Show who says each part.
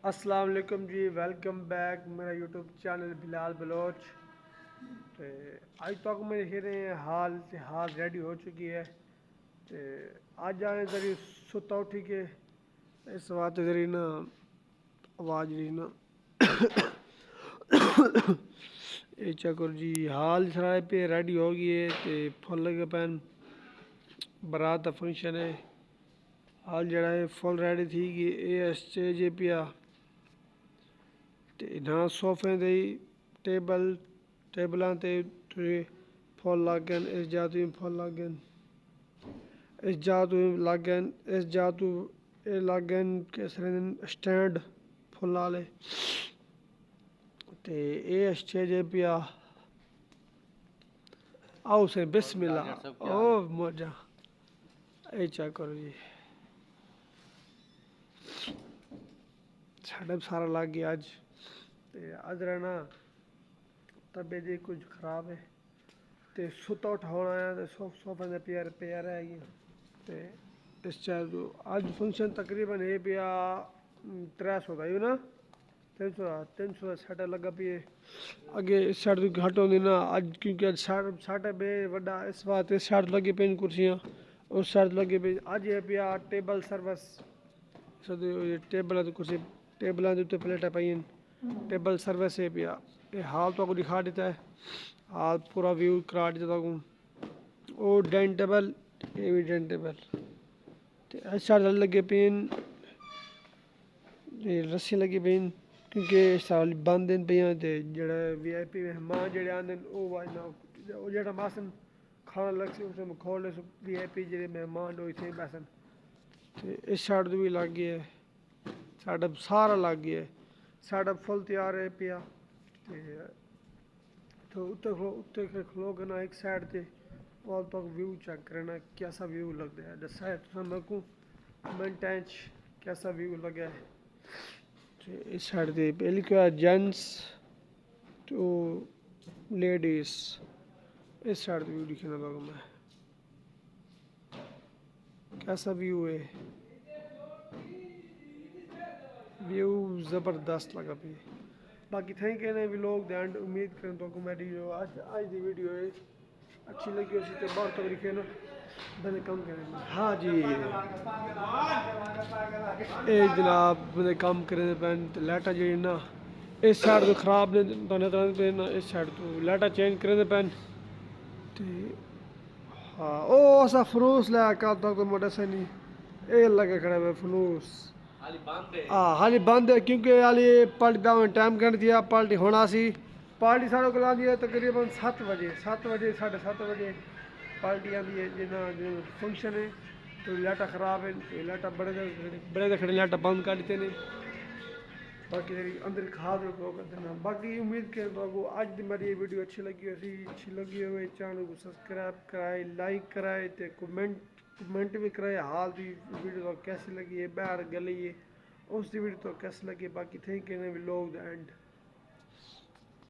Speaker 1: अस्सलाम वालेकुम जी, welcome back मेरा यूट्यूब चैनल बिलाल बलोच। तो अज तक मेरे खेरे हाल ते हाल रेडी हो चुकी है। तो अज आए जरी सुता उठी के इस बात जरी ना आवाज़ जी ना ये चक्कर जी हाल सारे पे रेडी हो गई है। तो फुल लगे पैन बारात का फंक्शन है। हाल जरा है फुल रेडी थी गई ये स्टेज पिया ਤੇ ਨਾ ਸੋਫੇ ਦੇ ਟੇਬਲਾਂ ਤੇ ਤੁਸੀਂ ਫੁੱਲ ਲੱਗ ਗਏ ਇਸ ਜਾਦੂ ਫੁੱਲ ਲੱਗ ਗਏ ਇਸ ਜਾਦੂ ਲੱਗ ਗਏ ਇਸ ਜਾਦੂ ਇਹ ਲੱਗ ਗਏ ਕਿਸਰੇ ਸਟੈਂਡ ਫੁੱਲਾਂ ਵਾਲੇ ਤੇ ਇਹ ਸਟੇਜ ਪਿਆ आओ से बिस्मिल्लाह ओ मौजा ये चेक करो जी साढ़े सारा लग गया अज ते अज रहना तबीयत जी कुछ खराब है तो सुता उठाना आया तो सोफे दे पिया रह गया तो इस चैल अज फंक्शन तकरीबन ये पिया 300 का ही ना 300 का साढ़ा लगा पिए अगे इस साइड तो घट होंगी ना अज क्योंकि अज साढ़ा बे वड्डा इस बात इस साइड लगी पेन कुर्सियाँ उस साइड लगी पे अज ये पिया टेबल सर्विस टेबल कुर्सी टेबलों के उत्ते प्लेटा पाई टेबल सर्विस है पिया ये हाल तो दिखा देता है हाल पूरा व्यू करा देता को वो डाइनिंग टेबल ये भी डाइनिंग टेबल इस साइड लगे पेन रस्सी लगी पेन क्योंकि साल बंद दिन पे जड़ा VIP मेहमान जड़े आंदे वो जड़ा मासन खाना लग से उसमें खोल VIP जड़े मेहमान हो इतने बैसन तो इस साइड भी लग गया है साढ़ा सारा लग गया है साढ़ा फुल तैयार है पिया तो उत्ते खलो करना एक साइड ते ऑल तक व्यू चेक करना कैसा व्यू लगता है दसा है मेरे को कमेंट कैसा व्यू लगा है इस साइड से पहले क्या जेंट्स तो लेडीज इस साइड व्यू दिखने लगा मैं कैसा व्यू है व्यू ज़बरदस्त लगा भी बाकी थैंक यू भी लोग ध्यान उम्मीद करें तो मेरी जो आज की वीडियो है अच्छी लगी उसी तो बहुत तक लिखे ना मैंने कम करें हाँ जी ये जनाब मैंने कम करें पैन लाइटा जी ना इस साइड तो खराब ने पे ना इस साइड तो लाइटा चेंज करें पैन हाँ ओ असा फनूस लै कल तक तो मोटा से नहीं ये लगे खड़ा है फनूस हाँ हाली बंद है क्योंकि हाली पलटी का टाइम कर दिया पलटी होना सी पार्टी साढ़े को आती है तकरीबन 7 बजे 7:30 बजे पार्टी आती है जिना फंक्शन है तो लाइटा खराब है तो लाइटा बड़े खड़े लाइटा बंद कर देते हैं बाकी तेरी अंदर खाद रखो कर देना बाकी उम्मीद कर तो आज की मेरी वीडियो अच्छी लगी हो चैनल को सब्सक्राइब कराए लाइक कराए तो कमेंट भी कराए हाल की वीडियो तो कैसी लगी है बाहर गली है उसकी वीडियो तो कैसी लगी बाकी थैंक यू लोग द एंड